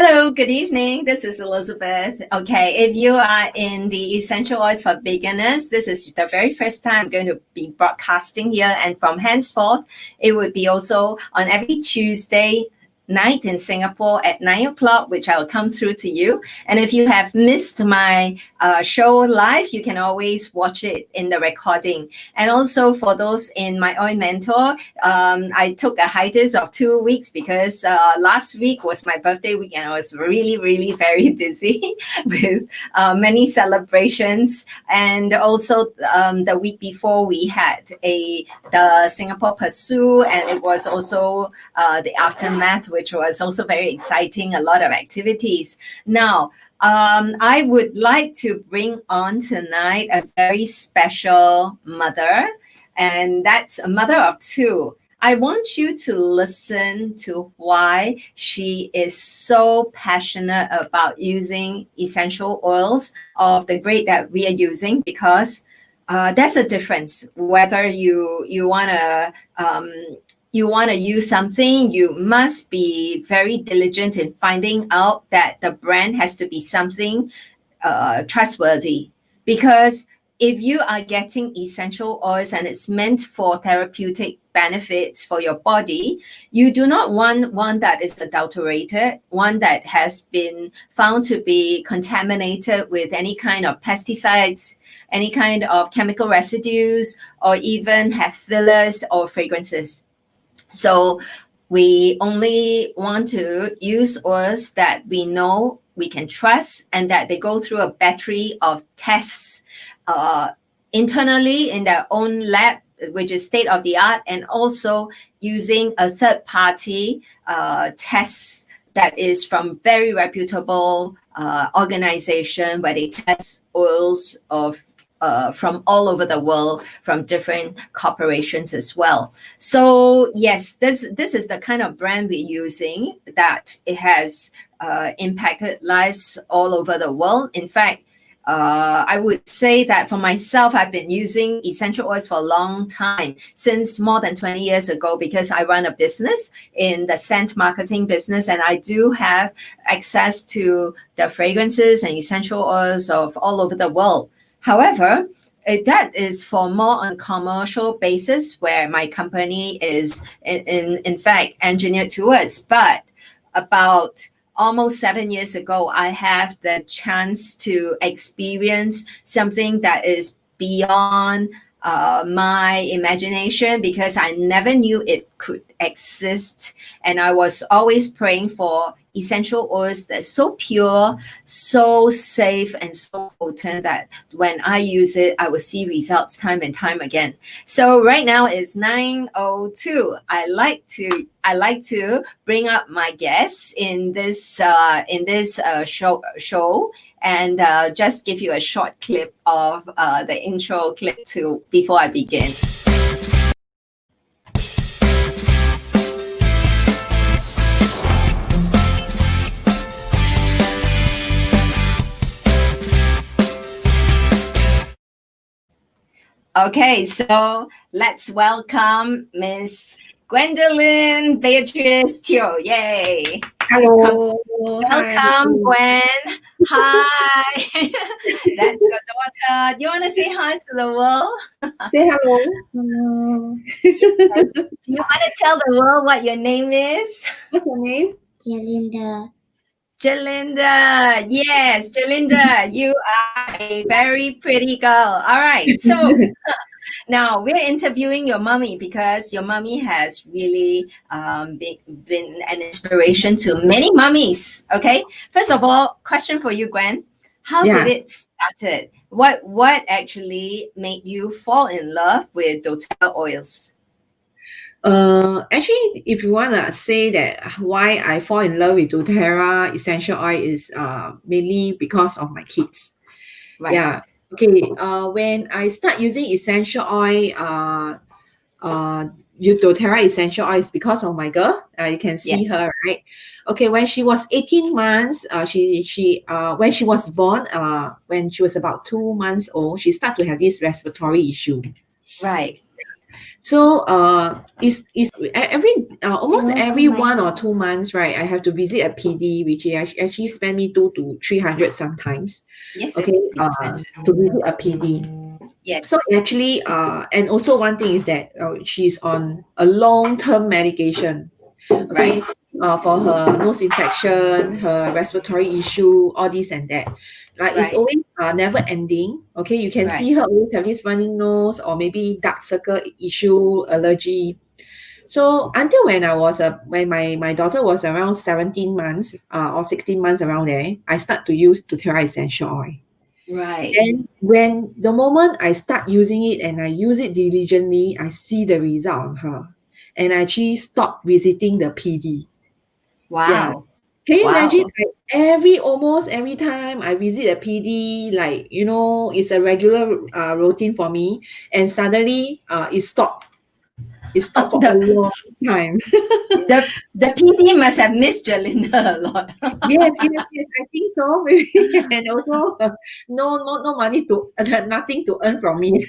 Hello, good evening. This is Elizabeth. Okay, if you are in the Essential Oils for Beginners, this is the very first time I'm going to be broadcasting here. And from henceforth, it would be also on every Tuesday night in Singapore at 9 o'clock, which I will come through to you. And if you have missed my show live, you can always watch it in the recording. And also for those in my own mentor, I took a hiatus of 2 weeks because last week was my birthday week and I was really, really very busy with many celebrations. And also the week before we had the Singapore Pursue, and it was also the aftermath, which was also very exciting, a lot of activities. Now, I would like to bring on tonight a very special mother, and that's a mother of two. I want you to listen to why she is so passionate about using essential oils of the grade that we are using, because there's a difference whether you want to use something. You must be very diligent in finding out that the brand has to be something trustworthy. Because if you are getting essential oils and it's meant for therapeutic benefits for your body, you do not want one that is adulterated, one that has been found to be contaminated with any kind of pesticides, any kind of chemical residues, or even have fillers or fragrances. So we only want to use oils that we know we can trust and that they go through a battery of tests internally in their own lab, which is state of the art, and also using a third party tests that is from very reputable organization where they test oils of from all over the world, from different corporations as well. So yes, this is the kind of brand we're using, that it has impacted lives all over the world. In fact, I would say that for myself, I've been using essential oils for a long time, since more than 20 years ago, because I run a business in the scent marketing business, and I do have access to the fragrances and essential oils of all over the world. However, that is for more on commercial basis, where my company is in fact engineered towards. But about almost 7 years ago, I have the chance to experience something that is beyond my imagination, because I never knew it could exist. And I was always praying for essential oils that's so pure, so safe, and so potent that when I use it, I will see results time and time again. So right now it's 9:02. I like to bring up my guests in this show and just give you a short clip of the intro clip before I begin. Okay, so let's welcome Miss Gwendolyn Beatrice Teo. Yay! Hello. Welcome, Gwen. Hi. That's your daughter. You want to say hi to the world? Say hello. Hello. Yes. Do you want to tell the world what your name is? What's your name? Jalinda. Jalinda. Yes, Jalinda, you are a very pretty girl. All right. So now we're interviewing your mommy, because your mommy has really been an inspiration to many mummies. Okay. First of all, question for you, Gwen. How did it start? What actually made you fall in love with doTERRA oils? Actually, if you wanna say that why I fall in love with doTERRA essential oil is mainly because of my kids. Right. Yeah. Okay. When I start using essential oil, doTERRA essential oil is because of my girl. You can see her, right? Okay. When she was 18 months, when she was born, when she was about 2 months old, she started to have this respiratory issue. Right. So is every almost every 1 or 2 months, right? I have to visit a PD, which actually spend me 200 to 300 sometimes. Yes, Okay, expensive. to visit a PD. So Yes. actually, and also one thing is that she's on a long-term medication. Okay, Right. for her nose infection, her respiratory issue, all this and that. Like it's Right. always never ending. Okay, you can Right. see her always have this running nose or maybe dark circle issue, allergy. So until when when my daughter was around 17 months or 16 months around there, I start to use doTERRA essential oil. Right. Then when the moment I start using it and I use it diligently, I see the result on her. And I actually stop visiting the PD. Yeah. Wow. Can you imagine Wow. like almost every time I visit a PD, like it's a regular routine for me, and suddenly it stopped. It stopped for a the long time. the PD must have missed Jalinda a lot. Yes, I think so. Maybe. And also, no money to, nothing to earn from me.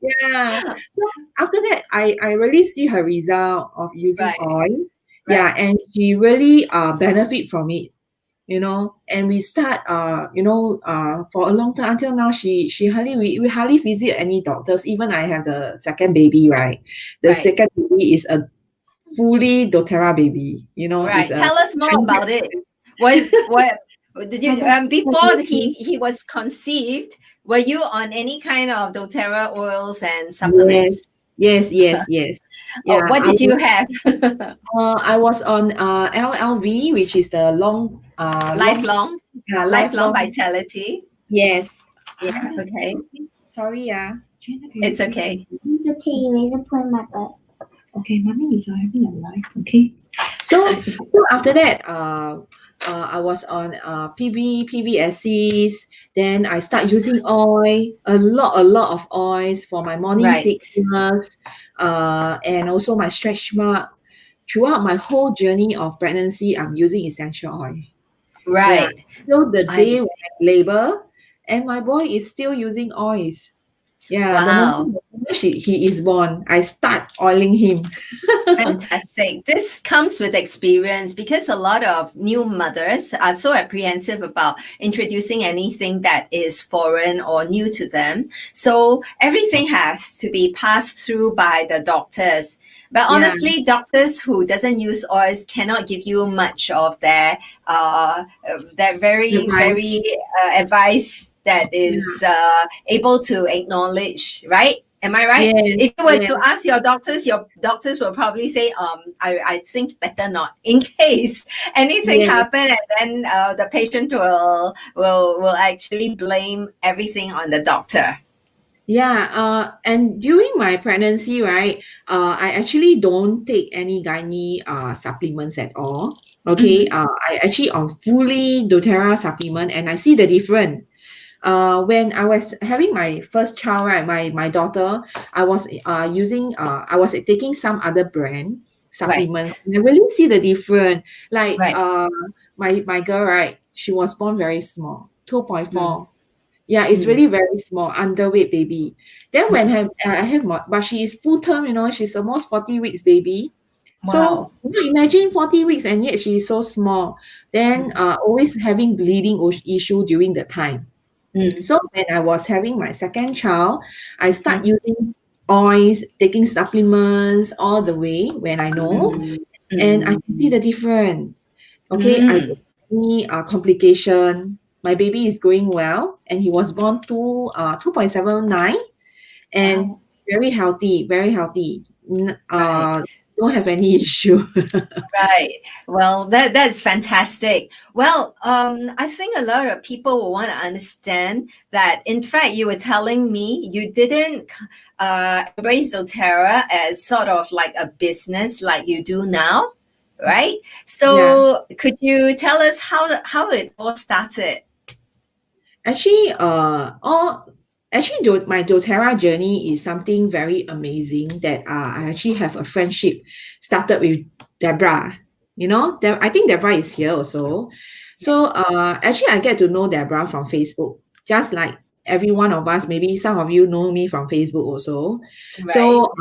Yeah. So after that, I really see her result of using Right. oil. Yeah, Right. and she really benefit from it. And we start for a long time until now. She hardly we hardly visit any doctors. Even I have the second baby, right? The Right. second baby is a fully doTERRA baby. Is Right. a Tell us more about it. 100%. What did you before he was conceived? Were you on any kind of doTERRA oils and Yes, supplements? yes. Oh, Yeah, what did you have? I was on LLV, which is the Lifelong, lifelong lifelong. vitality. Yes. Yeah. Okay. Sorry, Jenna, can you It's please? okay. The TV to put in my butt. Okay, mommy is having a live. Okay. So after that, I was on PBSCs. Then I start using oil, a lot of oils for my morning Right. sickness, and also my stretch mark. Throughout my whole journey of pregnancy, I'm using essential oil. Yeah. Right. Till the I day when see. I labor, and my boy is still using oils. Yeah, Wow. the moment he is born, I start oiling him. Fantastic. This comes with experience because a lot of new mothers are so apprehensive about introducing anything that is foreign or new to them. So everything has to be passed through by the doctors. But Yeah, honestly, doctors who doesn't use oils cannot give you much of their very advice. very advice that Yeah. is able to acknowledge, right? Am I right? Yes, If you were to yes, ask your doctors will probably say, I think better not, in case anything yes. happen, and then the patient will actually blame everything on the doctor. Yeah, and during my pregnancy, right, I actually don't take any gynae supplements at all. Okay, Mhm. I actually on fully doTERRA supplement, and I see the difference. When I was having my first child, right, my daughter, I was taking some other brand supplements. Right, And I really see the difference. Like right. my girl, right, she was born very small, Mm, 2.4. Yeah, it's mm, really very small, underweight baby. Then when mm. I have more, but she is full term, she's almost 40 weeks baby. So Wow. imagine 40 weeks and yet she is so small. Then Mm, always having bleeding issue during the time. mm, So when I was having my second child, I start mm, using oils, taking supplements all the way when I know, mm, and I mm, can see the difference. Okay, I don't mm. have any complication. My baby is growing well, and he was born 2.79 and Wow. very healthy, very healthy. Right. Don't have any issue. Right. Well, that's fantastic. Well, I think a lot of people will want to understand that. In fact, you were telling me you didn't embrace doTERRA as sort of like a business like you do now, right? Yeah. So, could you tell us how it all started? Actually, my doTERRA journey is something very amazing that I actually have a friendship started with Deborah. I think Deborah is here also. So Yes. actually I get to know Deborah from Facebook, just like every one of us, maybe some of you know me from Facebook also. Right. So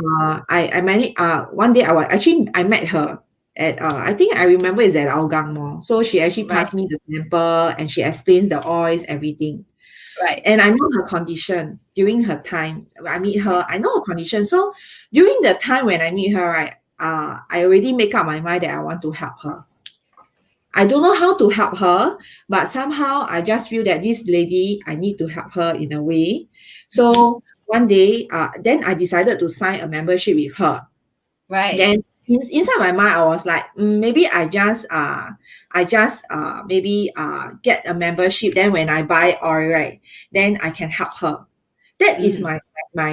I managed one day I met her at I think I remember it's at Hougang Mall. So she actually passed me the sample and she explains the oils, everything. Right. And I know her condition during her time. I meet her, I know her condition. So during the time when I meet her, right, I already make up my mind that I want to help her. I don't know how to help her, but somehow I just feel that this lady, I need to help her in a way. So one day, then I decided to sign a membership with her. Right. Then inside my mind, I was like, maybe I just maybe get a membership. Then when I buy oil, right, then I can help her. That is my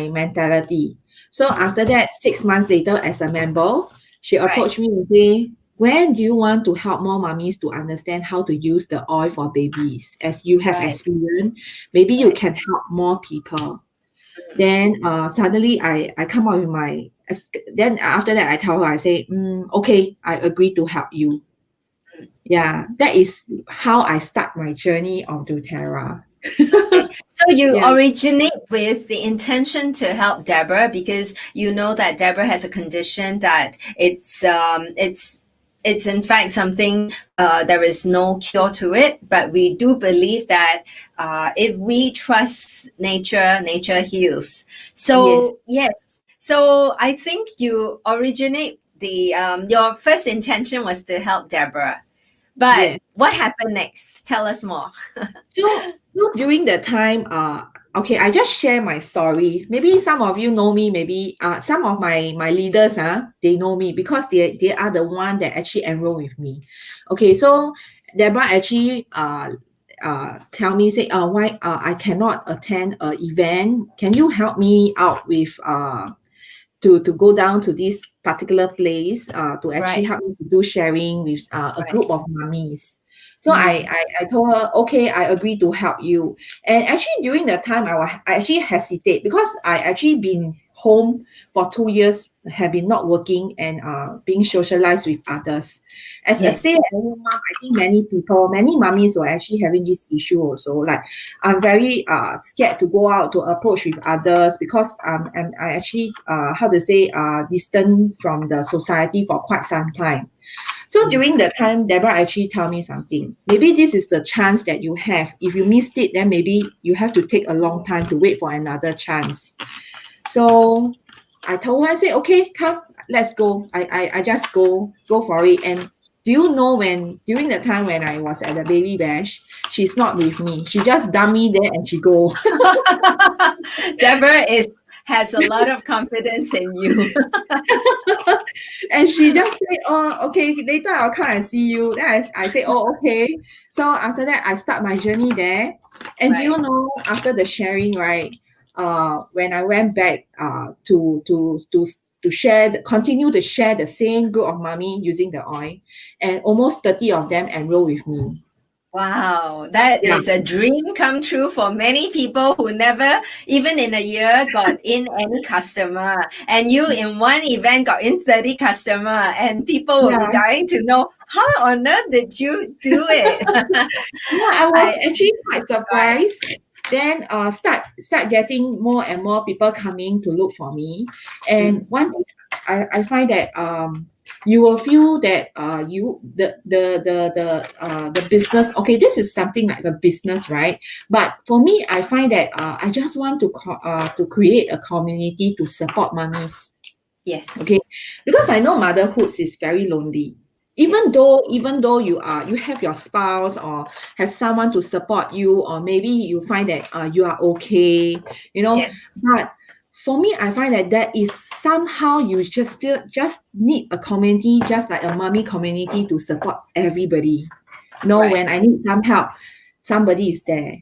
mentality. So after that, 6 months later, as a member, she approached me and say, when do you want to help more mummies to understand how to use the oil for babies? As you have experience, maybe you can help more people. Then suddenly I come out with my, then after that I tell her, I say, okay, I agree to help you. Yeah, that is how I start my journey of doTERRA. Okay. So you Yeah. originate with the intention to help Deborah because you know that Deborah has a condition that it's in fact something there is no cure to it, but we do believe that if we trust nature, nature heals. So yes, so I think you originate the your first intention was to help Deborah, but what happened next? Tell us more. So during the time, okay, I just share my story. Maybe some of you know me, maybe some of my leaders, they know me because they are the one that actually enroll with me. Okay, so Deborah actually tell me, say, why I cannot attend an event. Can you help me out with to go down to this particular place to actually help me to do sharing with a group of mummies. So I told her, okay, I agree to help you. And actually during that time, I actually hesitate because I actually been home for 2 years, have been not working and being socialized with others. As a stay-at-home mom, I think many mummies were actually having this issue also. Like I'm very scared to go out to approach with others because I actually how to say distant from the society for quite some time. So during that time, Deborah actually tell me something. Maybe this is the chance that you have. If you missed it, then maybe you have to take a long time to wait for another chance. So I told her, I said, okay, come, let's go. I just go for it. And do you know when during the time when I was at the baby bash, she's not with me. She just dump me there and she go. Deborah has a lot of confidence in you. And she just said, oh, okay, later I'll come and see you. Then I say, oh, okay. So after that, I start my journey there. And do you know, after the sharing, right? When I went back to share, continue to share the same group of mummy using the oil, and almost 30 of them enroll with me. Wow, that is a dream come true for many people who never, even in a year, got in any customer. And you, in one event, got in 30 customer, and people will be dying to know how on earth did you do it? I was actually quite surprised. Then start getting more and more people coming to look for me. And one thing I find that you will feel that the business, okay, this is something like a business, right? But for me, I find that I just want to create a community to support mummies. Yes. Okay, because I know motherhood is very lonely. Even though you have your spouse or have someone to support you, or maybe you find that you are okay, but for me, I find that is somehow you just need a community, just like a mommy community, to support everybody. When I need some help, somebody is there.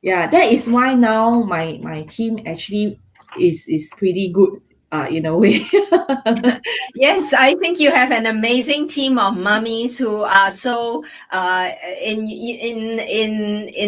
Yeah, that is why now my team actually is pretty good in a way. Yes, I think you have an amazing team of mummies who are so in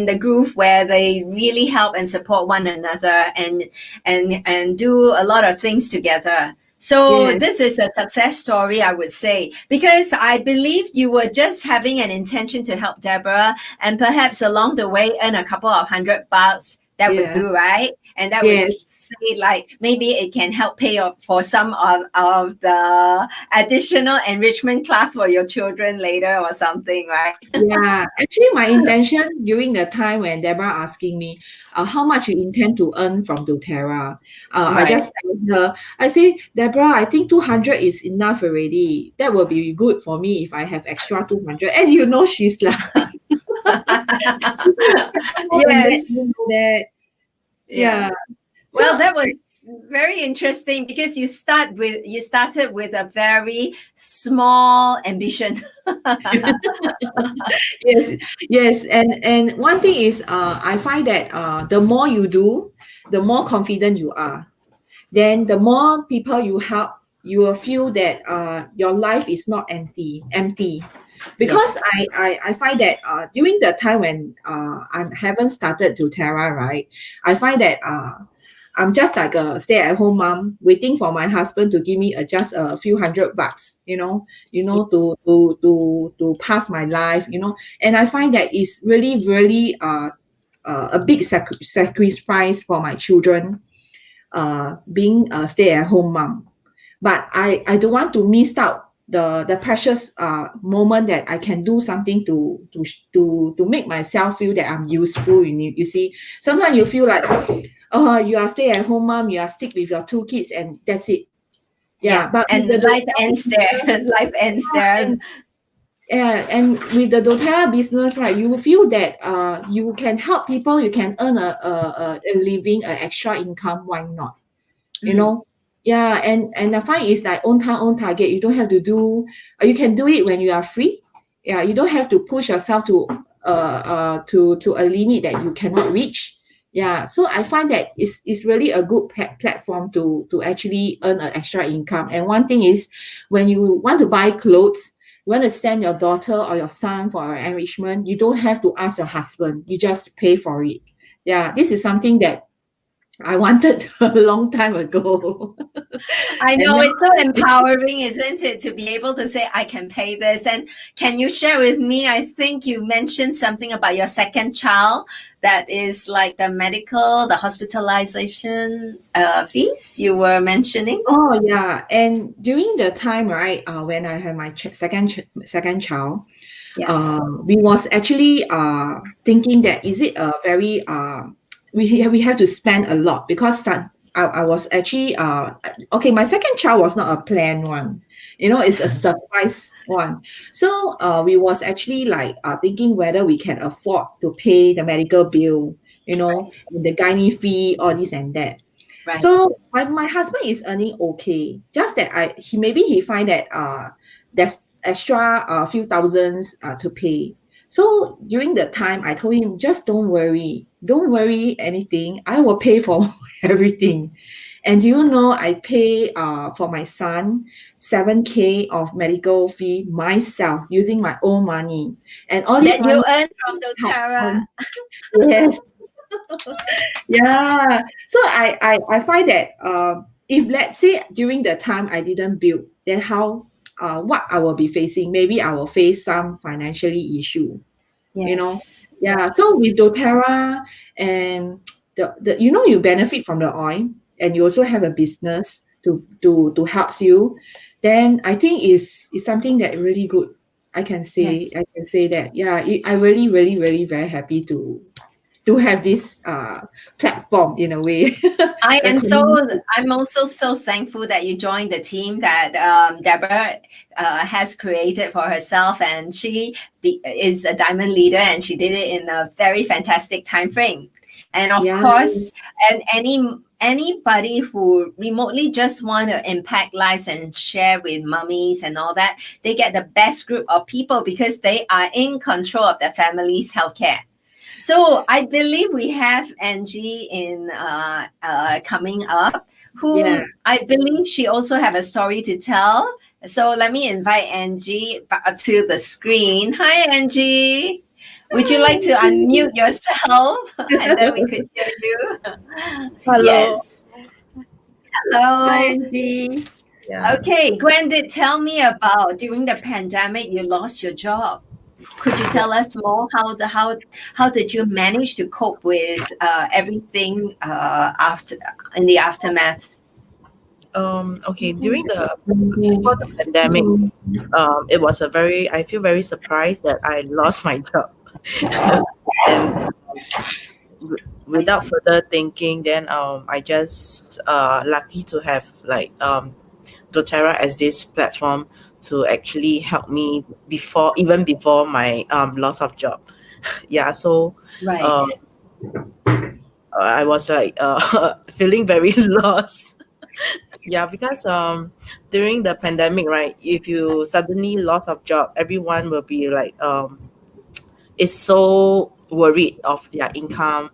the group where they really help and support one another and do a lot of things together. So this is a success story, I would say, because I believe you were just having an intention to help Deborah and perhaps along the way earn a couple of $100 that would Yeah. do, right? And that would Yes. say like maybe it can help pay off for some of the additional enrichment class for your children later or something, right? Yeah, actually, my intention during the time when Deborah asking me, how much you intend to earn from doTERRA, I just Right. told her, I say, Deborah, I think 200 is enough already. That will be good for me if I have extra 200. And you know, she's like, more than that, you Yes. know that. Yeah. Yeah. Well, So that was very interesting because you started with a very small ambition. yes, yes, and one thing is, I find that the more you do, the more confident you are. Then the more people you help, you will feel that your life is not empty. Because Yes. I find that during the time when I haven't started doTERRA, right, I find that I'm just like a stay-at-home mom waiting for my husband to give me just a few $100, to pass my life, and I find that it's really, really a big sacrifice for my children, being a stay-at-home mom. But I don't want to miss out the precious moment that I can do something to make myself feel that I'm useful. You see, sometimes you feel like, oh, you are stay-at-home mom, you are stick with your two kids, and that's it. Yeah. Yeah, but with And the life doTERRA ends there. business, Life ends there. and yeah, and with the doTERRA business, right, you will feel that you can help people, you can earn a living, an extra income. Why not? You Mm. know, yeah, and I find it's like own time, own target. You don't have to do, you can do it when you are free. Yeah, you don't have to push yourself to a limit that you cannot reach. Yeah, so I find that it's really a good platform to actually earn an extra income. And one thing is, when you want to buy clothes, you want to send your daughter or your son for an enrichment, you don't have to ask your husband, you just pay for it. Yeah, this is something that I wanted a long time ago. I And know now, it's so empowering, isn't it, to be able to say, I can pay this. And can you share with me? I think you mentioned something about your second child that is like the medical, the hospitalization fees you were mentioning. oh yeah, and during the time, right, when I had my second child, Yeah. we was actually thinking that is it a very we have to spend a lot because I was actually okay, my second child was not a planned one, it's a surprise one. So we was actually like thinking whether we can afford to pay the medical bill, Right. the gynae fee, all this and that. Right. So my husband is earning okay. Just that he find that there's extra few thousands to pay. So during the time I told him, just don't worry anything. I will pay for everything. And do you know I pay for my son 7K of medical fee myself using my own money. And all this That money you earn from help doTERRA. yes. Yeah. So I find that if let's say during the time I didn't build, then how what I will be facing, maybe I will face some financially issue, you know. Yes. Yeah. So Yes. with doTERRA and the you benefit from the oil and you also have a business to helps you, then I think is something that really good. Yes. I can say that. Yeah, I really, really, really very happy to have this platform in a way. I The am so. community. I'm also so thankful that you joined the team that Deborah has created for herself, and is a diamond leader, and she did it in a very fantastic time frame. And of Yeah, course, and anybody who remotely just want to impact lives and share with mummies and all that, they get the best group of people because they are in control of their family's healthcare. So I believe we have Angie in coming up, yeah. whom I believe she also have a story to tell. So let me invite Angie back to the screen. Hi, Angie. Would you like to unmute yourself and then we could hear you? Hello. Yes. Hi, Hello. Angie. Yeah. Okay, Gwendid, tell me about during the pandemic you lost your job. Could you tell us more how did you manage to cope with everything after in the aftermath? Okay, during the before the pandemic, it was I feel very surprised that I lost my job. And I without see. further thinking, then I just lucky to have like doTERRA as this platform to actually help me even before my loss of job. Yeah, so Right. um, I was like feeling very lost. Yeah, because during the pandemic, right, if you suddenly lost of job, everyone will be like is so worried of their income,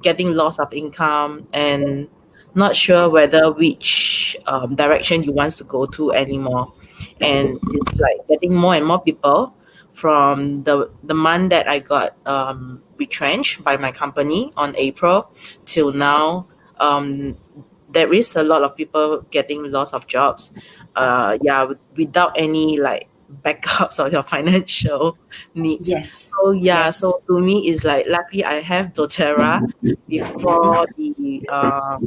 getting loss of income, and not sure whether which direction you want to go to anymore. And it's like getting more and more people from the month that I got retrenched by my company on April till now. There is a lot of people getting loss of jobs. Yeah, without any like backups of your financial needs. Yes. So yeah, Yes. so to me it's like luckily I have doTERRA before the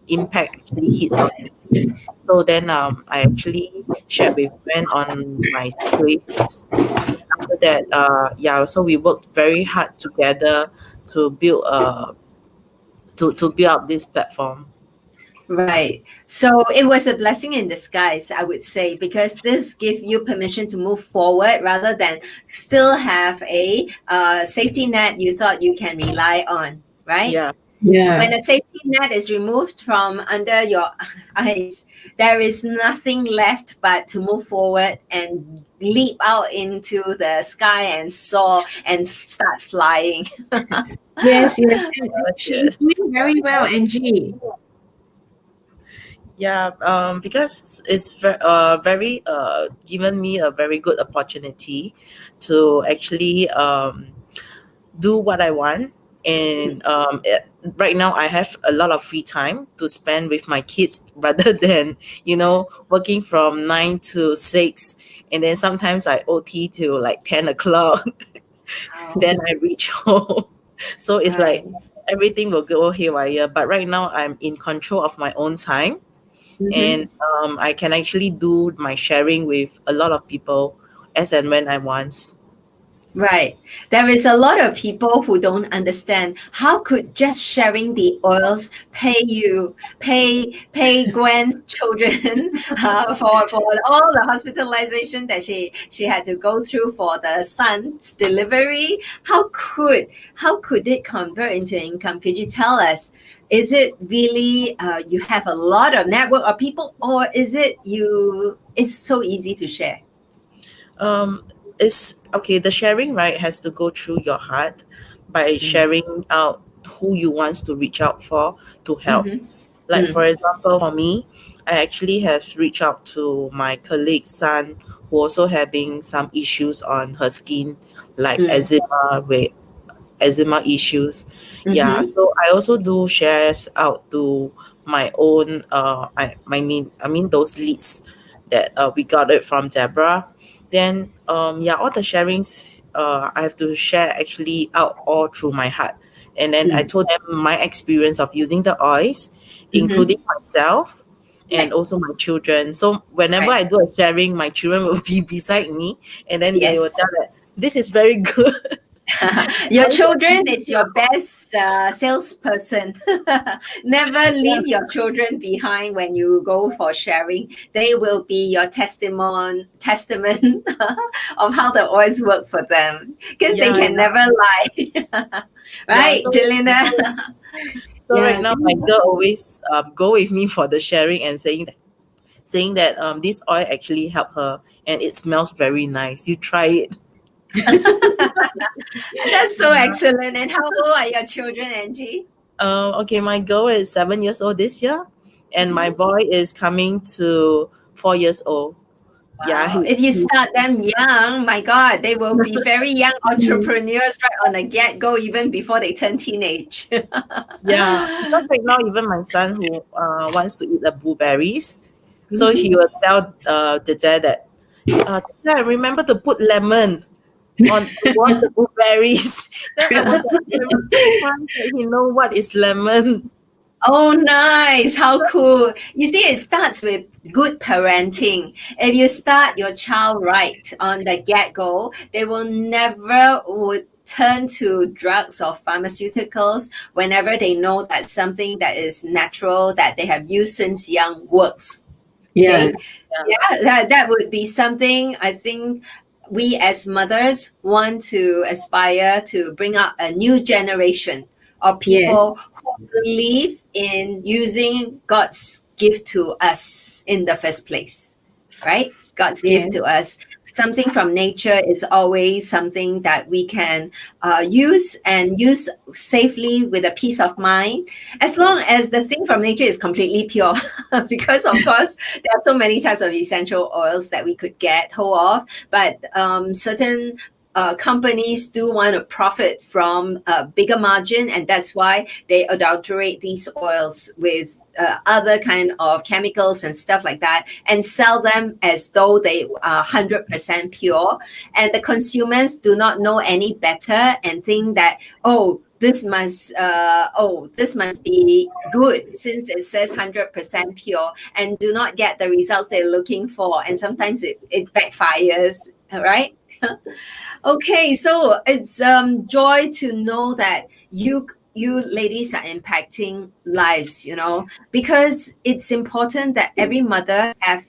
impact actually hits on me. So then I actually shared with friends on my situations. After that, yeah, so we worked very hard together to build to build up this platform. Right. So it was a blessing in disguise, I would say, because this gives you permission to move forward rather than still have a safety net you thought you can rely on, right? Yeah. When Yeah. a safety net is removed from under your eyes, there is nothing left but to move forward and leap out into the sky and soar and start flying. Yes, yes. And she's Yes. doing very well, Angie. Yeah, because it's very given me a very good opportunity to actually do what I want. And right now, I have a lot of free time to spend with my kids rather than, working from 9 to 6. And then sometimes I OT till like 10 o'clock. Wow. Then I reach home. So it's like Right. everything will go haywire. But right now, I'm in control of my own time, Mm-hmm. and I can actually do my sharing with a lot of people as and when I want. Right. There is a lot of people who don't understand how could just sharing the oils pay Gwen's children for all the hospitalization that she had to go through for the son's delivery. How could it convert into income? Could you tell us? Is it really you have a lot of network of people, or is it you? It's so easy to share. Um, it's okay. The sharing, right, has to go through your heart by Mm. sharing out who you want to reach out for to help. Mm-hmm. Like for Mm. example, for me, I actually have reached out to my colleague's son who also having some issues on her skin, like Mm. eczema issues. Yeah, Mm-hmm. so I also do shares out to my own I mean those leads that we got it from Deborah. Then yeah, all the sharings I have to share actually out all through my heart. And then I Mm. told them my experience of using the oils, Mm-hmm. including myself and Right. also my children. So whenever Right. I do a sharing, my children will be beside me, and then they will tell Yes. that this is very good. Your children is your best salesperson. Never leave your children behind when you go for sharing. They will be your testament of how the oils work for them because they Yeah, can never lie. yeah. Right, Jelena? So right Yeah. now my girl always go with me for the sharing and saying that this oil actually help her and it smells very nice. You try it. That's so excellent. And how old are your children, Angie? Okay, my girl is 7 years old this year, and my boy is coming to 4 years old. Yeah, Wow. If you start them young, my God, they will be very young Mm. entrepreneurs right on the get go, even before they turn teenage. yeah. Because right now even my son who wants to eat the blueberries, so he Mhm. will tell the dad that, Dad, remember to put lemon. on wash the blueberries. Then after that, he was surprised that he know what is lemon. Oh, nice. How cool. You see, it starts with good parenting. If you start your child right on the get-go, they will never would turn to drugs or pharmaceuticals whenever they know that something that is natural that they have used since young works. Yeah. Okay. Yeah, that would be something I think we as mothers want to aspire to bring up a new generation of Yes. people who believe in using God's gift to us in the first place, right? God's gift Yes. to us. Something from nature is always something that we can use and use safely with a peace of mind, as long as the thing from nature is completely pure. Because, of course, there are so many types of essential oils that we could get hold of, but certain companies do want to profit from a bigger margin, and that's why they adulterate these oils with other kind of chemicals and stuff like that, and sell them as though they are 100% pure. And the consumers do not know any better and think that, this must be good since it says 100% pure, and do not get the results they're looking for, and sometimes it backfires, right? Okay, so it's joy to know that you ladies are impacting lives, because it's important that every mother have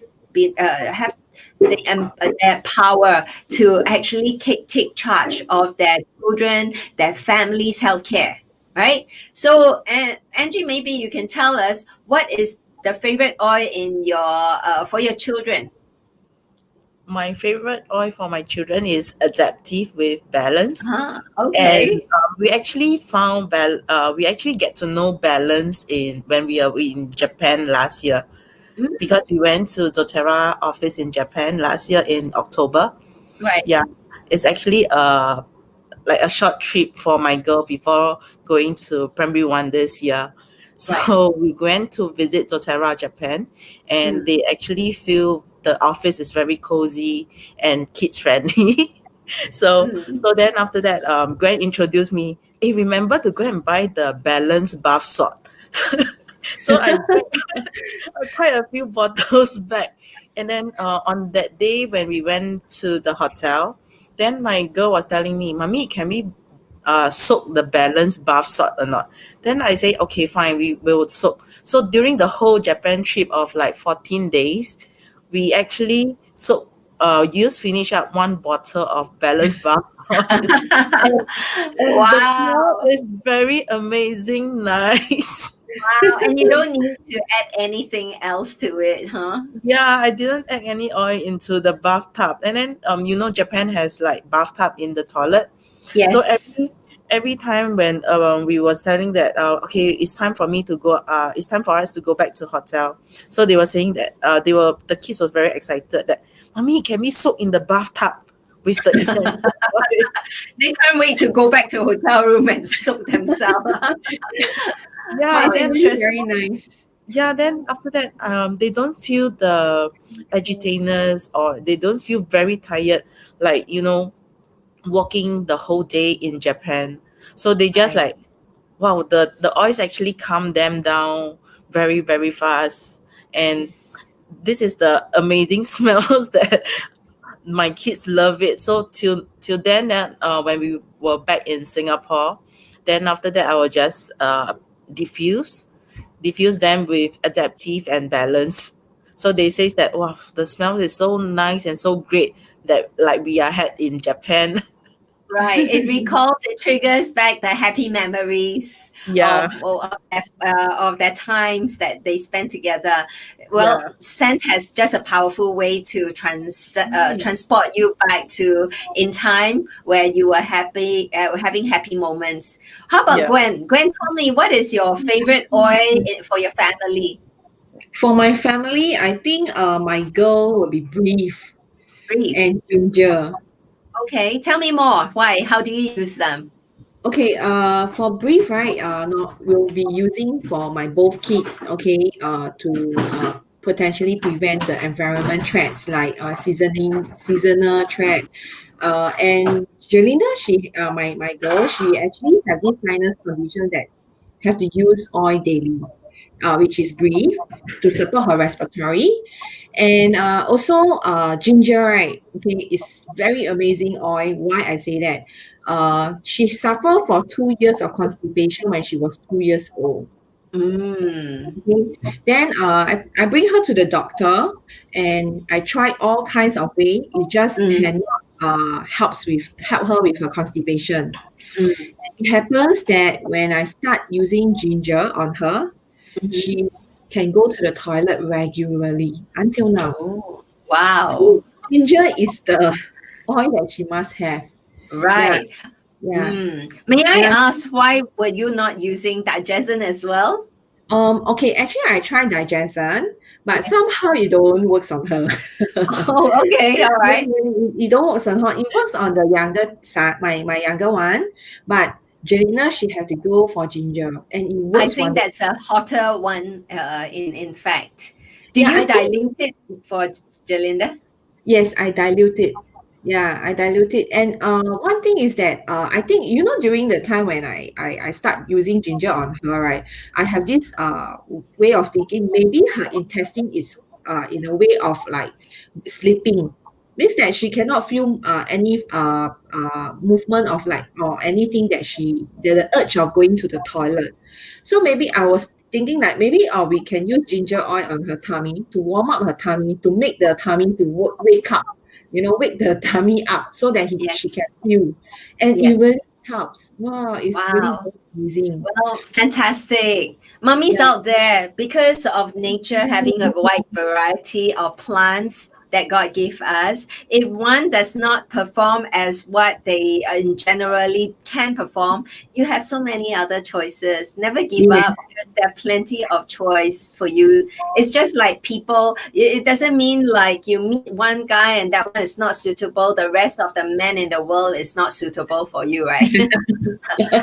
their power to actually take charge of their children, their family's healthcare, right? So, Angie, maybe you can tell us what is the favorite oil in your for your children. My favorite oil for my children is Adaptive with Balance. And Okay. we actually we actually get to know balance in when we are in Japan last year, Mm, because we went to doTERRA office in Japan last year in October. right. Yeah, it's actually like a short trip for my girl before going to primary one this year. So Right. we went to visit doTERRA Japan, and Mm. they actually feel the office is very cozy and kids friendly. so Mm. so then after that, Gwen introduced me. Hey, remember to go and buy the Balance bath salt. So I bought quite a few bottles back. And then on that day when we went to the hotel, then my girl was telling me, "Mommy, can we soak the Balance bath salt or not?" Then I say, "Okay, fine, we will soak." So during the whole Japan trip of like 14 days, we actually used finish up one bottle of Balance bath salt. And the smell Wow. is very amazing, nice. Wow. And you don't need to add anything else to it, huh? Yeah, I didn't add any oil into the bathtub. And then Japan has like bathtub in the toilet. So Yes. every time when we were telling that okay, it's time for me to go it's time for us to go back to hotel. So they were saying that the kids was very excited that, "Mommy, can we soak in the bathtub with the essential oil?" They can't wait to go back to hotel room and soak themselves. Yeah, How It's then really interesting. very nice. yeah, then after that, they don't feel the agitatedness, or they don't feel very tired, like walking the whole day in Japan. So they just Right. like, wow, the oils actually calm them down very, very fast. And Yes. this is the amazing smells that my kids love it. So till then, when we were back in Singapore, then after that I will just diffuse diffuse them with Adaptive and Balance. So they say that, wow, the smell is so nice and so great that like we are had in Japan. Right. It triggers back the happy memories Yeah, of their times that they spent together. Well, yeah, scent has just a powerful way to transport you back to in time where you were happy, having happy moments. How about yeah. Gwen? Gwen, tell me, what is your favorite oil for your family? For my family, I think my girl will be Brief Brief. and Ginger. Okay, tell me more. Why? How do you use them? Okay, for Brief, right, no, we'll be using for my both kids, okay, to potentially prevent the environment threats like seasonal threat, And Jelinda, my girl, she actually have this sinus condition that have to use oil daily, which is brie, to support her respiratory. And also ginger, right? Okay, is very amazing oil. Why I say that? She suffered for 2 years of constipation when she was 2 years old. Mm. Okay. Then I bring her to the doctor and I try all kinds of way. It just Mm. cannot help her with her constipation. Mm. It happens that when I start using ginger on her, Mhm. she can go to the toilet regularly until now. Oh, wow. So ginger is the oil that she must have. Yeah, Right. yeah. May I And ask why were you not using digestion as well? okay, actually I tried digestion, but somehow it don't works on her. Oh, okay, all right. It don't works on her. It works on the younger son, my younger one, but Jelena she have to go for ginger, and it I works think wonderful. that's a hotter one, in fact. Do Yeah, I you think dilute it for Jalinda? yes, I dilute it. Yeah, I dilute it. And one thing is that I think during the time when I start using ginger on her, right? I have this way of thinking maybe her intestine is in a way of like sleeping. Means that she cannot feel any movement of like or anything that the urge of going to the toilet. So maybe I was thinking like maybe we can use ginger oil on her tummy to warm up her tummy to make the tummy to wake up, wake the tummy up so that she can Yes. feel, and it Yes. really helps. Wow, it's really Wow. amazing. Well, fantastic. Mummies Yeah. out there, because of nature having a wide variety of plants that God gave us, if one does not perform as what they generally can perform, you have so many other choices. Never give Yes. up because there are plenty of choice for you. It's just like people, it doesn't mean like you meet one guy and that one is not suitable. The rest of the men in the world is not suitable for you, right? So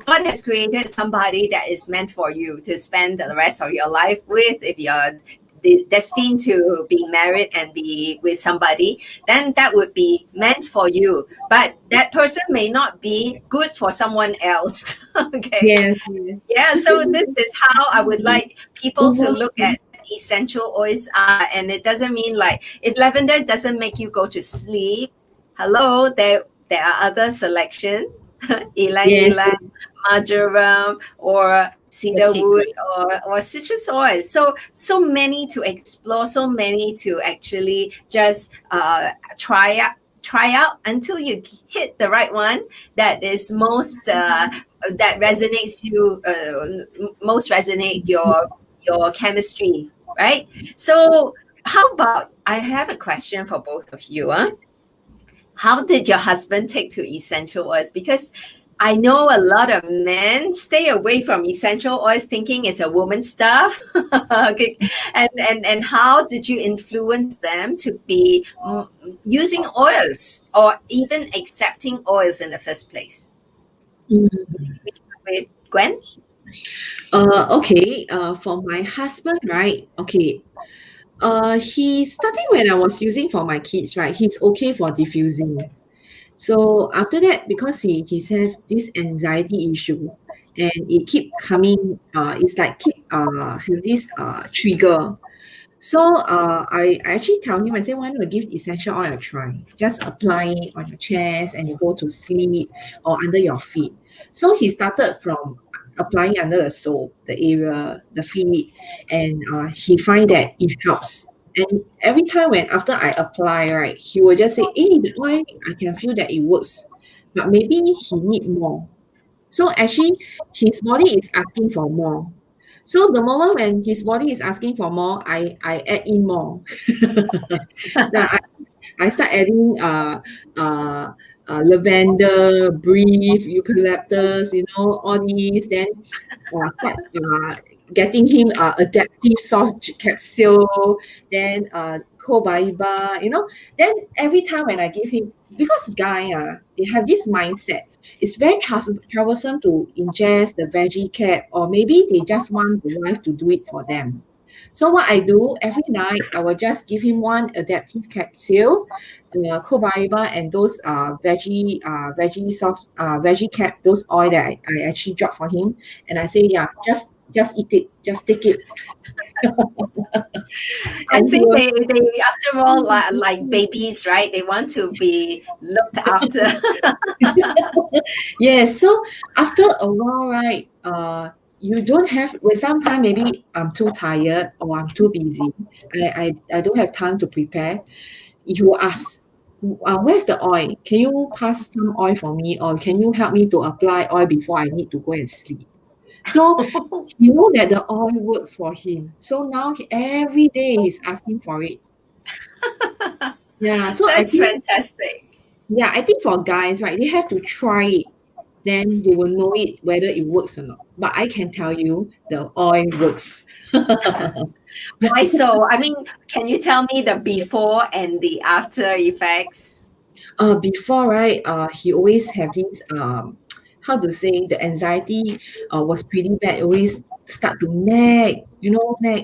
God has created somebody that is meant for you to spend the rest of your life with. If you're destined to be married and be with somebody, then that would be meant for you. But that person may not be good for someone else. Okay. Yes. Yes. Yeah, so this is how I would like people to look at essential oils are, and it doesn't mean like if lavender doesn't make you go to sleep, hello, there are other selection, ylang Yes. ylang, marjoram, or cedarwood, or citrus oil. So many to explore, so many to actually just try out until you hit the right one that is that resonates you most resonate your chemistry, right? So how about, I have a question for both of you, how did your husband take to essential oils? Because I know a lot of men stay away from essential oils thinking it's a woman stuff. Okay. And how did you influence them to be using oils or even accepting oils in the first place? Mm. With Gwen? Okay. For my husband, right? Okay. He starting when I was using for my kids, right? He's okay for diffusing. So after that, because he's have this anxiety issue, and it keep coming. It's like keep have this trigger. So I actually tell him, I say, why don't you give essential oil a try? Just apply it on your chest and you go to sleep or under your feet. So he started from applying under the sole, the area, the feet, and he find that it helps. And every time when after I apply, right, he will just say, hey, the oil, I can feel that it works. But maybe he need more. So actually his body is asking for more. So the moment when his body is asking for more, I add in more. Now I start adding lavender, brief, eucalyptus, all these. Then start getting him adaptive soft capsule. Then cobaiba, Then every time when I give him, because guy they have this mindset. It's very troublesome to ingest the veggie cap, or maybe they just want the wife to do it for them. So what I do every night, I will just give him one adaptive capsule, co-fiber, and those veggie soft veggie cap, those oil that I actually drop for him, and I say, yeah, just eat it, just take it, I and he think will. they after all like babies, right? They want to be looked after. Yes. So after a while, right, you don't have, well, sometimes maybe I'm too tired or I'm too busy. I don't have time to prepare. You will ask, where's the oil? Can you pass some oil for me, or can you help me to apply oil before I need to go and sleep? So you know that the oil works for him. So now every day he's asking for it. Yeah. So I That's think, fantastic. yeah, I think for guys, right, they have to try it. Then they will know it whether it works or not. But I can tell you the oil works. Why so? I mean, can you tell me the before and the after effects? Before, right, he always have this how to say, the anxiety was pretty bad. Always start to nag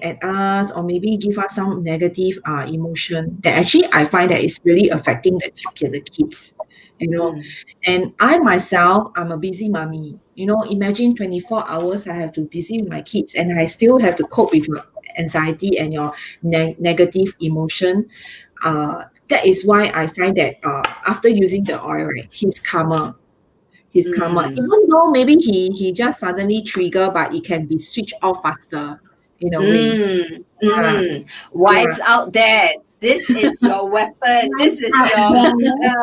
at us, or maybe give us some negative emotion that actually I find that is really affecting the kids. You know, Mm. and I myself, I'm a busy mommy. Imagine 24 hours I have to busy with my kids, and I still have to cope with your anxiety and your negative emotion. That is why I find that after using the oil, right, he's calmer. He's calmer. Mm. Even though maybe he just suddenly trigger, but it can be switched off faster in a way. Mm. Yeah, Mm. yeah. Wives out there, this is your weapon. This is Out your there.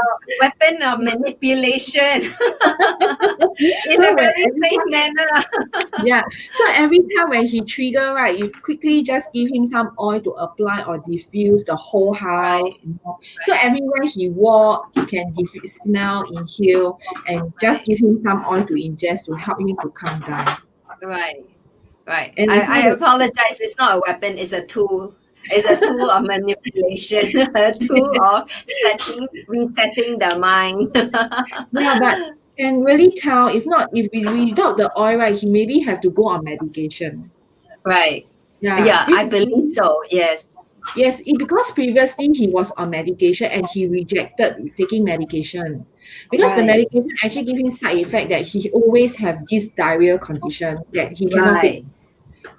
weapon of manipulation in So a when very every safe time, manner. yeah. So every time when he trigger, right, you quickly just give him some oil to apply or diffuse the whole Right, house. So everywhere he walk, he can smell, inhale, and just right, give him some oil to ingest to help him to calm down. right, right. And I I find that, apologize. It's not a weapon, it's a tool. It's a tool of manipulation, a tool of resetting the mind. yeah, but can really tell, if we without the oil, right, he maybe have to go on medication. Right. Yeah, Yeah, I believe so. Yes. yes, because previously he was on medication and he rejected taking medication, because the Right. medication actually give him side effect that he always have this diarrhea condition that he cannot fix. Right.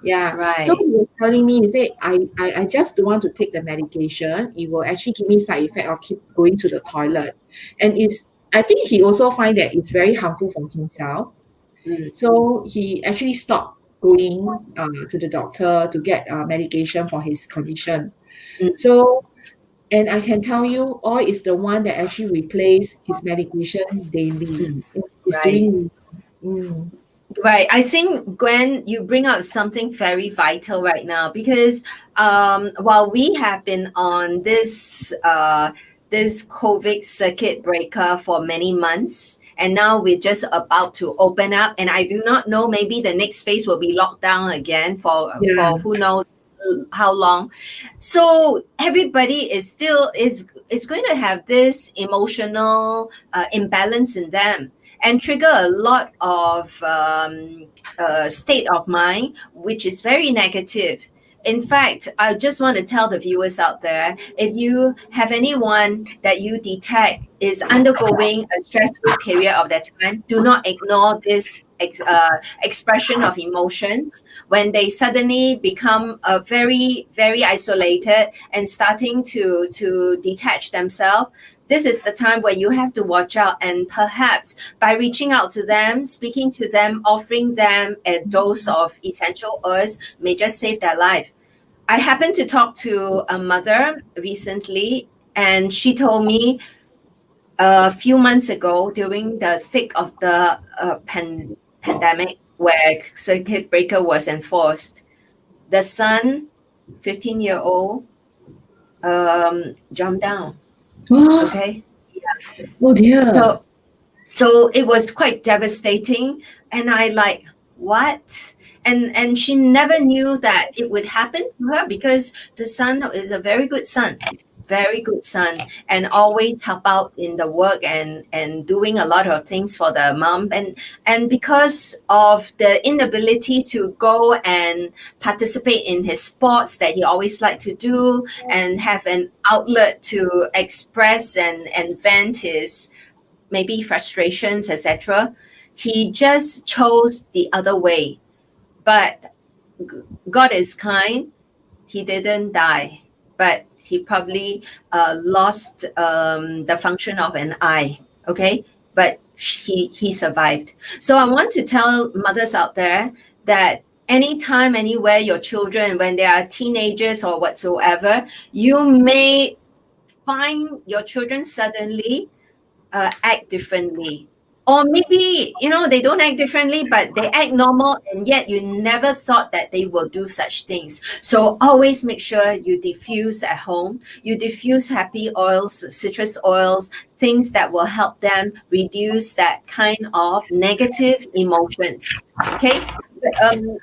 Yeah, so Right. he was telling me, he said, I just don't want to take the medication. It will actually give me side effect of keep going to the toilet, and I think he also find that it's very harmful for himself. Mm. So he actually stopped going to the doctor to get medication for his condition. Mm. So, and I can tell you, oil is the one that actually replace his medication daily. It's Right. doing. Mm, Right. I think, Gwen, you bring up something very vital right now because while we have been on this COVID circuit breaker for many months, and now we're just about to open up, and I do not know, maybe the next phase will be locked down again yeah, for who knows how long. So everybody is going to have this emotional imbalance in them and trigger a lot of state of mind, which is very negative. In fact, I just want to tell the viewers out there, if you have anyone that you detect is undergoing a stressful period of their time, do not ignore this expression of emotions when they suddenly become very, very isolated and starting to detach themselves. This is the time where you have to watch out, and perhaps by reaching out to them, speaking to them, offering them a dose of essential oils may just save their life. I happened to talk to a mother recently, and she told me a few months ago, during the thick of the pandemic, where circuit breaker was enforced, the son, 15-year-old, jumped down. oh, Okay, oh dear, so so it was quite devastating, and I like, what? And she never knew that it would happen to her because the son is a very good son, very good son and always help out in the work and doing a lot of things for the mom. And because of the inability to go and participate in his sports that he always liked to do and have an outlet to express and vent his maybe frustrations, etc., he just chose the other way. But God is kind. He didn't die, but he probably lost the function of an eye. Okay, but he survived. So I want to tell mothers out there that anytime, anywhere, your children, when they are teenagers or whatsoever, you may find your children suddenly act differently. Or maybe, they don't act differently, but they act normal, and yet you never thought that they will do such things. So always make sure you diffuse at home. You diffuse happy oils, citrus oils, things that will help them reduce that kind of negative emotions. Okay?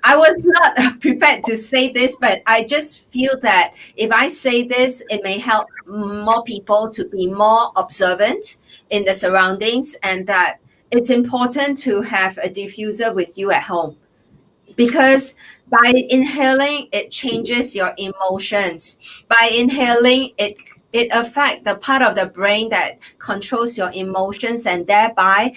I was not prepared to say this, but I just feel that if I say this, it may help more people to be more observant in the surroundings, and that it's important to have a diffuser with you at home, because by inhaling it changes your emotions. By inhaling it affects the part of the brain that controls your emotions, and thereby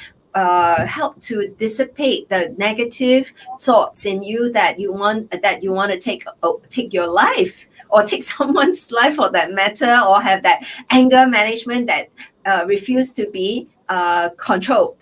help to dissipate the negative thoughts in you that you want to take your life, or take someone's life for that matter, or have that anger management that refuse to be controlled.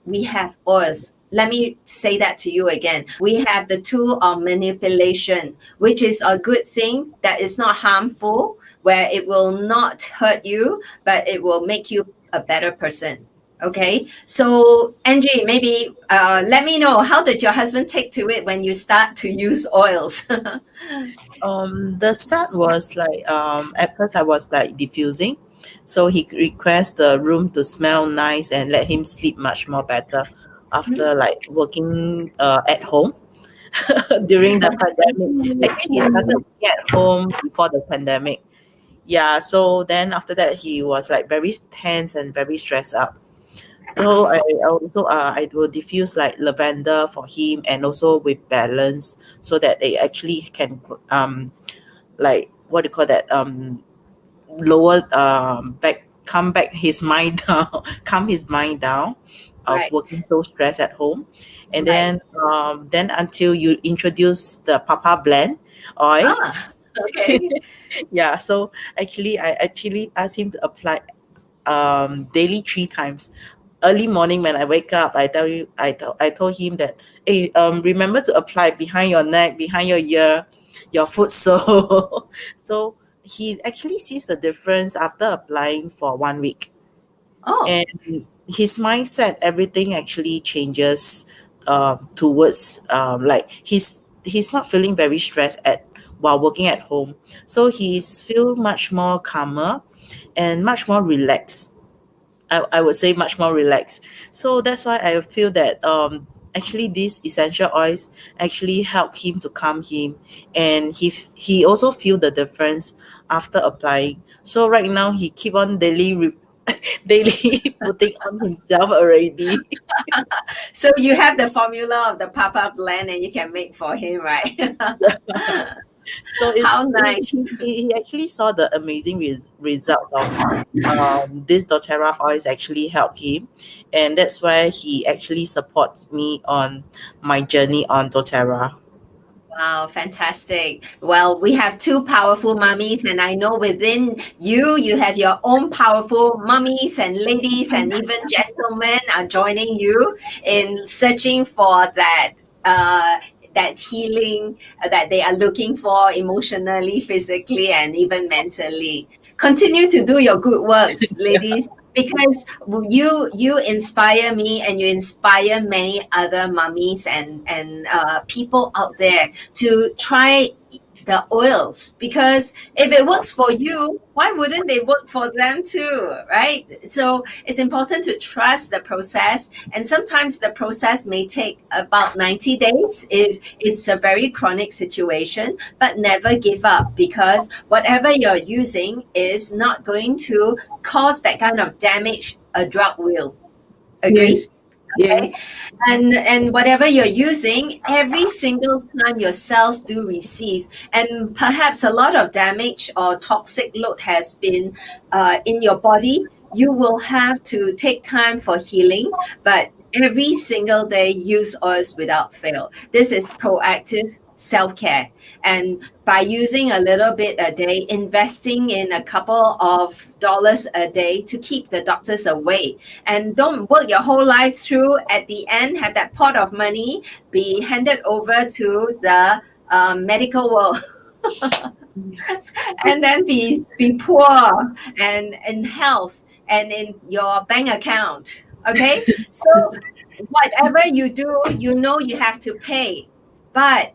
We have oils. Let me say that to you again. We have the tool of manipulation, which is a good thing, that is not harmful, where it will not hurt you, but it will make you a better person. Okay, so Angie, maybe let me know, how did your husband take to it when you start to use oils? The start was like, at first I was like diffusing, so he requests the room to smell nice and let him sleep much more better after like working at home during the pandemic. Actually, he started working at home before the pandemic. Yeah, so then after that he was like very tense and very stressed out. So I also I will diffuse like lavender for him, and also with balance, so that they actually can like, what do you call that, lower back calm back his mind down, calm his mind down of Right. working so stressed at home. And Right. then until you introduce the papa blend oil. Okay. Yeah, so actually I actually asked him to apply daily 3 times. Early morning when I wake up, I told him that, hey, remember to apply behind your neck, behind your ear, your foot sole. So he actually sees the difference after applying for 1 week, Oh, and his mindset, everything actually changes towards like he's not feeling very stressed at while working at home, so he's feel much more calmer and much more relaxed. I would say much more relaxed. So that's why I feel that actually these essential oils actually help him to calm him, and he also feel the difference after applying. So right now he keep on daily putting on himself already. so you have the formula of the papa blend, and you can make for him, right? So How nice. he actually saw the amazing results of this doTERRA oils actually help him, and that's why he actually supports me on my journey on doTERRA. Wow, fantastic. Well, we have two powerful mummies, and I know within you, you have your own powerful mummies and ladies, and even gentlemen are joining you in searching for that healing that they are looking for emotionally, physically, and even mentally. Continue to do your good works, ladies, because you inspire me, and you inspire many other mummies and people out there to try the oils, because if it works for you, why wouldn't it work for them too, right? So it's important to trust the process, and sometimes the process may take about 90 days if it's a very chronic situation, but never give up, because whatever you're using is not going to cause that kind of damage a drug will. Agree? Yes. Yes. Okay. And whatever you're using, every single time your cells do receive, and perhaps a lot of damage or toxic load has been in your body, you will have to take time for healing, but every single day use oils without fail. This is proactive self-care, and by using a little bit a day, investing in a couple of dollars a day to keep the doctors away, and don't work your whole life through, at the end have that pot of money be handed over to the medical world and then be poor and in health and in your bank account. Okay, so whatever you do, you know you have to pay, but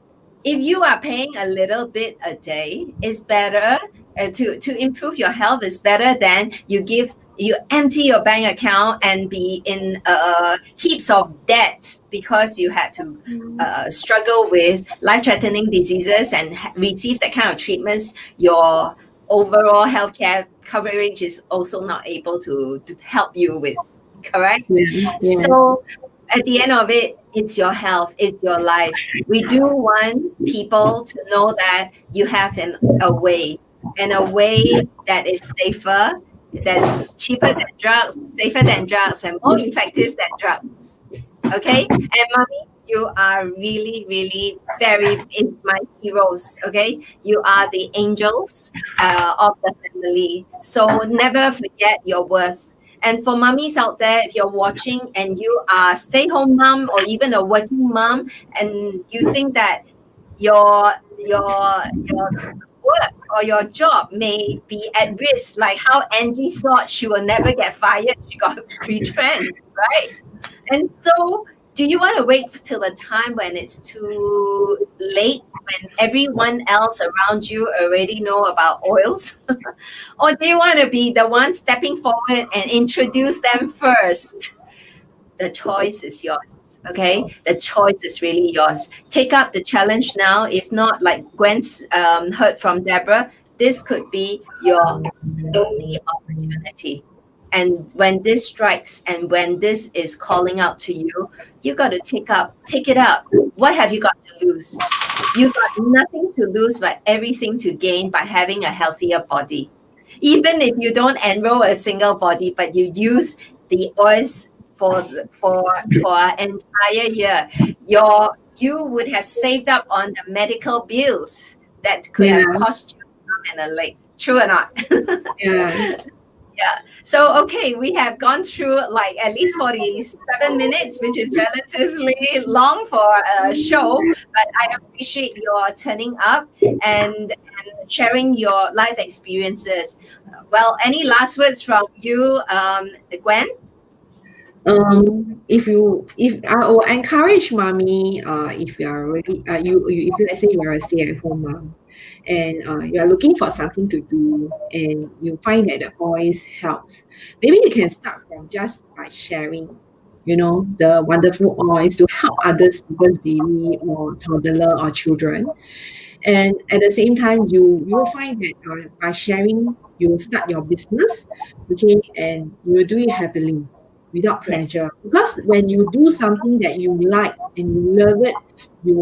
if you are paying a little bit a day, it's better to improve your health. Is better than you empty your bank account and be in heaps of debt because you had to struggle with life-threatening diseases and receive that kind of treatments. Your overall healthcare coverage is also not able to help you with. Correct? Yeah. Yeah. So at the end of it, it's your health, it's your life. We do want people to know that you have a way, and a way that is safer, that's cheaper than drugs, safer than drugs, and more effective than drugs. Okay? And mommies, you are really, really it's my heroes. Okay? You are the angels of the family. So never forget your worth. And for mummies out there, if you're watching and you are a stay-home mom or even a working mom, and you think that your work or your job may be at risk, like how Angie thought she will never get fired, she got retrenched, right? And so, do you want to wait till the time when it's too late, when everyone else around you already know about oils? Or do you want to be the one stepping forward and introduce them first? The choice is yours, okay? The choice is really yours. Take up the challenge now. If not, like Gwen's heard from Deborah, this could be your only opportunity. And when this strikes and when this is calling out to you, you got to take it up. What have you got to lose? You got nothing to lose but everything to gain by having a healthier body. Even if you don't enroll a single body, but you use the oils for an entire year, you would have saved up on the medical bills that could have cost you an arm and a leg. True or not? Yeah. Yeah. So, okay, we have gone through like at least 47 minutes, which is relatively long for a show, but I appreciate your turning up and sharing your life experiences. Well, any last words from you, Gwen? If I will encourage mommy, if you are really if let's say you are a stay-at-home mom, and you are looking for something to do, and you find that the oils helps, maybe you can start from just by sharing, the wonderful oils to help others, because baby or toddler or children. And at the same time, you will find that by sharing, you will start your business, okay, and you will do it happily, without pressure. Because when you do something that you like and you love it, you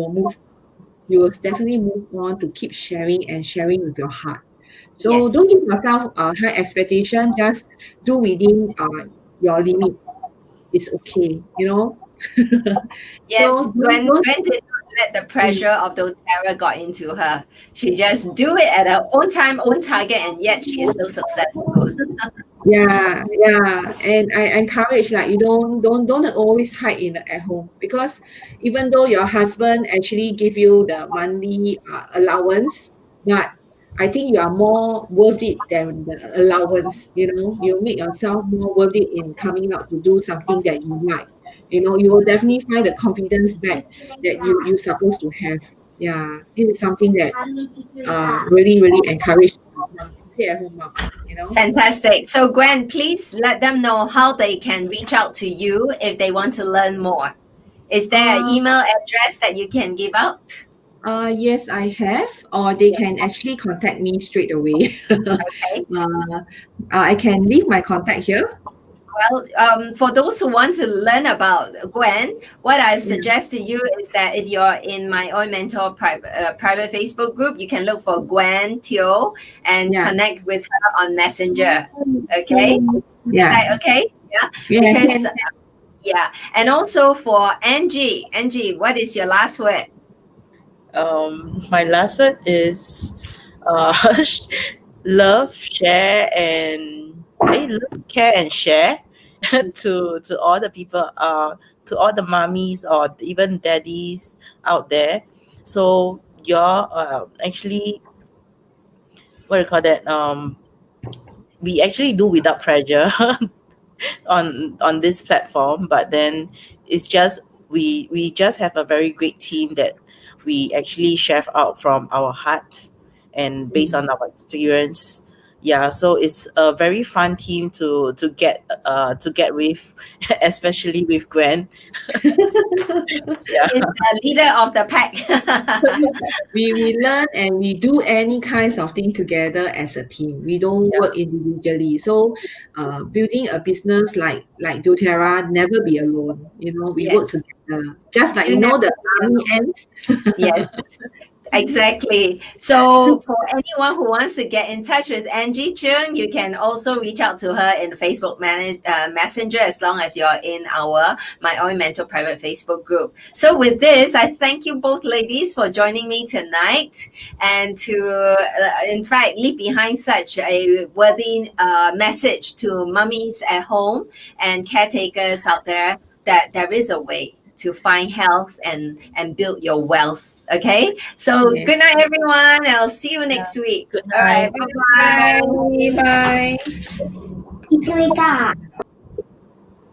will definitely move on to keep sharing and sharing with your heart. So don't give yourself a high expectation, just do within your limit. It's okay, Yes, So Gwen don't- did not let the pressure of doTERRA got into her. She just do it at her own time, own target, and yet she is so successful. Yeah, and I encourage, like, you don't always hide at home, because even though your husband actually give you the monthly allowance, but I think you are more worth it than the allowance. You make yourself more worth it in coming out to do something that you like. You will definitely find the confidence back that you supposed to have. Yeah, this is something that really encourage stay-at-home mom. Fantastic. So Gwen, please let them know how they can reach out to you if they want to learn more. Is there an Uh, email address that you can give out? yes, I have, or they can Yes. actually contact me straight away. Okay. I can leave my contact here. Well, for those who want to learn about Gwen, what I suggest to you is that if you're in my Oil Mentor private Facebook group, you can look for Gwen Teo and Yeah, connect with her on Messenger. Okay, is yeah, that okay? Yeah, yeah, because can. yeah, and also for Angie, what is your last word? My last word is uh, love, share, and love, care, and share to all the people, to all the mummies or even daddies out there. So you're actually, what do you call that? We actually do without pressure on this platform, but then it's just we just have a very great team that we actually chef out from our heart and based on our experience. Yeah, so it's a very fun team to get with, especially with Gwen. Yeah. Is the leader of the pack. We learn and we do any kinds of thing together as a team. We don't Yeah. work individually. So, building a business like doTERRA, never be alone. We work Yes, together. Just like you never the be army alone. ends. Yes. Exactly. So for anyone who wants to get in touch with Angie Chung, you can also reach out to her in Facebook Messenger as long as you're in our My Own Mentor private Facebook group. So with this, I thank you both ladies for joining me tonight and to, in fact, leave behind such a worthy message to mummies at home and caretakers out there that there is a way to find health and build your wealth. Okay. So Yeah. good night, everyone. I'll see you next week. Good All right. night. Bye bye. Bye. Bye. Kita